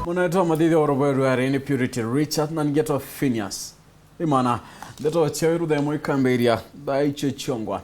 Mwana madidi orobo ni Purity Richard na ngeto Phineas. Imana ndeto cheru da mo ikamberia da ichechongwa.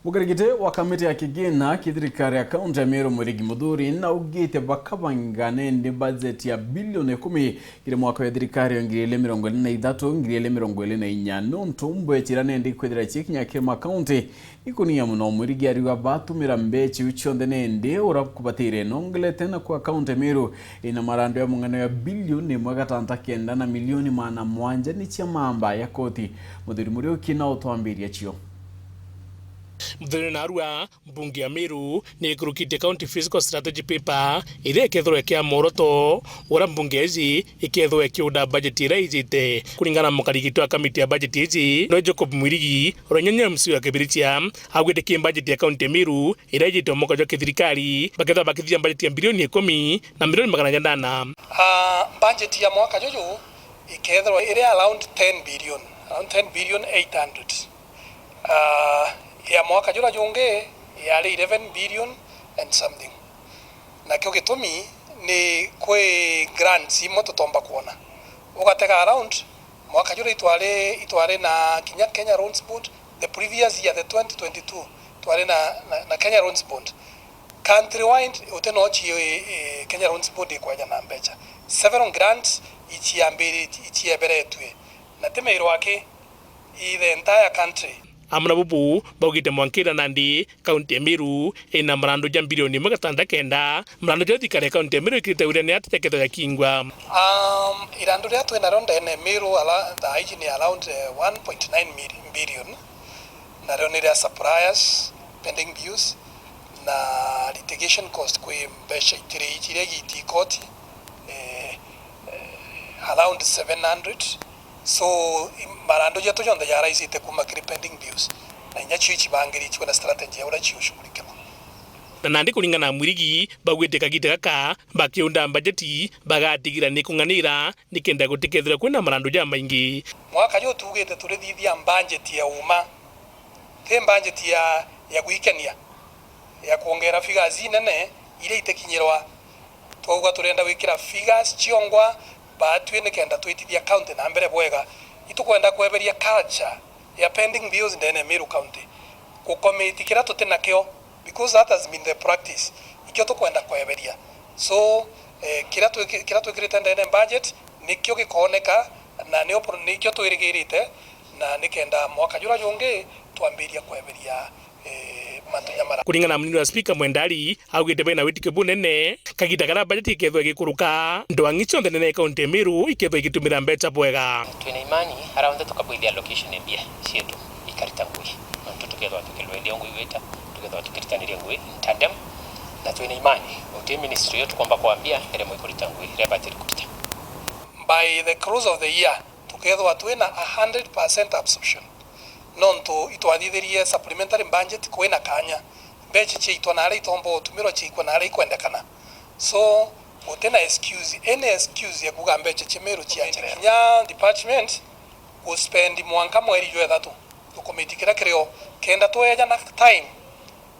Mugarigite wa kamiti ya kigina kithirikari ya kaunti ya Meru Mwirigi Mudhuri na ugite bakabangane ndi budget ya bilioni 10 kile mwaka wa thirikari ya ngiri 2023 ngiri 2024 nontumbo echirane ndi kwethira chikinya kema kaunti ikunia muno Mwirigi ariwa batumira mbechi uchonde nende ora kubatire nongele tena kwa kaunti Meru ina marando ya mungano ya bilioni 1.9 na milioni mana mwanja ni chamamba ya KOTI. Mudhuri Murioki na utuambiri ya chio. Mudhuri na Arua, mbunge ya Meru, ni kurukite county fiscal strategy paper, ile kethro ya moroto, ora mbunge ezi, ikethro ya kiuda budgeti raizite. Kulingana mukarigito wa kamiti ya budgeti ezi, nojo MWIRIGI, ronyanya msiwa kebiritia, hawete kiem budgeti ya county Meru, iraizite omoka jo kethirikari, baketha bakithia budgeti ya bilioni 10 na milioni 100. Budgeti ya mwaka jojo, ikethro ile around 10 billion, around 10 billion 800. Ya mwaka jura jonge yale 11 billion and something. Na kyo gitumi ni kwe grants imoto tomba kuona. Ugateka around mwaka jura itware na Kenya Roads Board, the previous year, the 2022 itware na Kenya Roads Board. Countrywide utenochi Kenya Roads Board kwa jana mbecha. Several grants ichiambere tuwe. Na temeiro wake the entire country. Amna bubu baugite mwankira nandi kaunti ya Meru ina mrando ja bilioni 1.9 mrando ja thikare kaunti ya Meru ikirite ure ni ateketo ya kingwa irandu ria twina ronda ene Meru ala the hygiene around 1.9 billion na rio ni ria suppliers pending bills na litigation cost kwe mbesha itire giti KOTI around 700. So marando jetu jonda yara isite kuma pending bills na nyachi chibangiri chiko na strategy ya urachi ushughulikana na nandi kulingana na MWIRIGI bagwete kagite gaka bakiunda budgeti bagatigira ni kunganira nikenda gutikethira kwina marando ja maingi mwaka jo tugete turithithia budget ya uma the budget ya gwikenia ya kuongera figures nene ile itekinyirwa twauga turenda wikira figures chiongwa batwe nekenda twitithia county na mbere bwega itukwenda kweberia culture ya pending bills ndene Meru county ku committee kira tutena kyo because that has been the practice ikyo tukwenda kweberia so kira twikirite ndene budget nikyo gikoneka na nikyo twirigirite na nikenda mwaka jura jonge twambiria kweberia kulingana na munini wa speaker Mwendali augite bena witike bunene kagita kana budget ikethwe gikuruka ndwangi chonde nene kaunti Meru ikethwe igitumira mbecha bwega twina imani around tukabwithia allocation mbia cietu ikarita ngui na tukethwa tukilwendia ngui weta tukethwa tukiritanire ngui tandem na twina imani uti ministry yetu kwamba kwambia ere mwikurita ngui rebati kurita by the close of the year tukethwa twina 100% absorption nonto itwathithirie supplementary budget kwina kanya mbechi chitwa na itombo tumiro chikwa na ikwendekana so utena excuse any excuse ya kuga mbechi chimeru chiachira nya department go spend mwanka mweri jwe thatu committee kira kireo kenda toya na time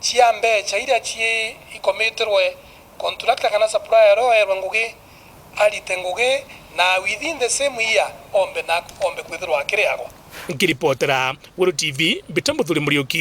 chia mbecha ira chi ikomitirwe contractor kana supplier ro ngugi alitenguge na within the same year ombe kwithirwa kiriago ngiripotera World TV Bitambo Murioki.